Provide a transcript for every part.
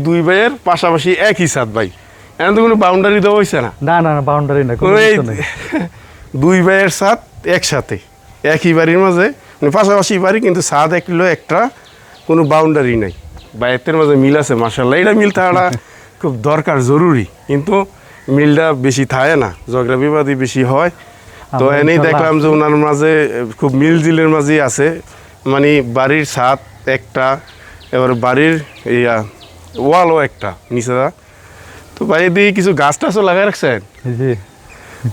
দুই ভাইয়ের পাশাপাশি একই ছাদ ভাই, এখন তো কোনো বাউন্ডারি দেওয়া হয়েছে না। না না বাউন্ডারি না, দুই ভাইয়ের ছাদ একসাথে একই বাড়ির মাঝে, মানে পাশাপাশি বাড়ি কিন্তু ছাদ একলো একটা, কোনো বাউন্ডারি নাই। ভাইয়ের মাঝে মিল আছে মাশাআল্লাহ। এটা মিল থাকাটা খুব দরকার, জরুরি, কিন্তু মিলটা বেশি থাকে না, ঝগড়া বিবাদী বেশি হয়। তো এনেই দেখলাম যে ওনার মাঝে খুব মিলজিলের মাঝেই আছে, মানে বাড়ির ছাদ একটা, এবার বাড়ির ওয়ালও একটা নিচেরা। তো ভাই দিয়ে কিছু গাছ টাছও লাগাই রাখছেন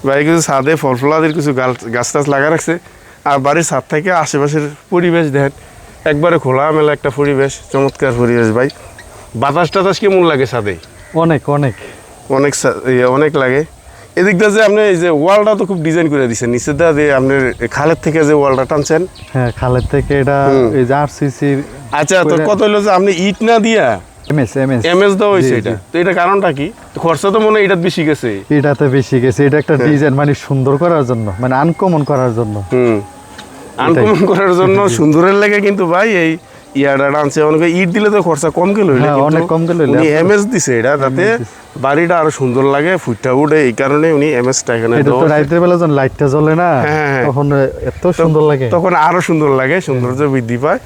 ভাই, কিছু ছাদে ফল ফলাদের কিছু গাছ টাছ লাগা রাখছে। আর বাড়ির ছাদ থেকে আশেপাশের পরিবেশ দেখেন, একবারে খোলামেলা একটা পরিবেশ, চমৎকার পরিবেশ ভাই। বাতাস টাতাস কেমন লাগে ছাদে? অনেক অনেক অনেক অনেক লাগে। এদিকটা যে আপনি এই যে ওয়ালটা তো খুব ডিজাইন করে দিচ্ছেন, নিচেরটা যে আপনার খালের থেকে যে ওয়ালটা টানছেন। হ্যাঁ, খালের থেকে এটা এই যে আরসিসি। আচ্ছা, তো কত হলো যে আপনি ইট না দিয়া এমএস দেওয়া হয়েছে এটা, তো এটা কারণটা কি? খরচা তো মনে হয় এটা বেশি গেছে। এটাতে বেশি গেছে, এটা একটা ডিজাইন মানে সুন্দর করার জন্য, মানে আনকমন করার জন্য। আনকমন করার জন্য সুন্দরের লাগে, কিন্তু ভাই এই ইয়াটা আনছে অনেকে ইট দিলে তো খরচা কম গেল, অনেক কম গেল। উনি এমএস দিছে এটা, যাতে বাড়িটা আরো সুন্দর লাগে, ফুটটা উঠে, এই কারণে উনি এমএসটা এখানে দেওয়া। তো রাতের বেলা যখন লাইটটা জ্বলে না, তখন এত সুন্দর লাগে, তখন আরো সুন্দর লাগে, সৌন্দর্য বৃদ্ধি পায়।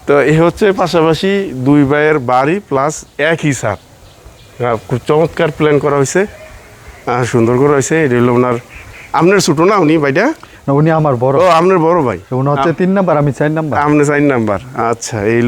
তো এই হচ্ছে পাশাপাশি দুই ভাইয়ের বাড়ি প্লাস একই ছাদ, খুব চমৎকার প্ল্যান করা হয়েছে, সুন্দর করা হয়েছে। এটা হলো ওনার, আপনার ছোটো না উনি ভাইটা? উনি আমার বড়। ও, আপনার বড় ভাই। উনি হচ্ছে 3 নাম্বার, আমি 4 নাম্বার। আপনি 4 নাম্বার। আচ্ছা, এই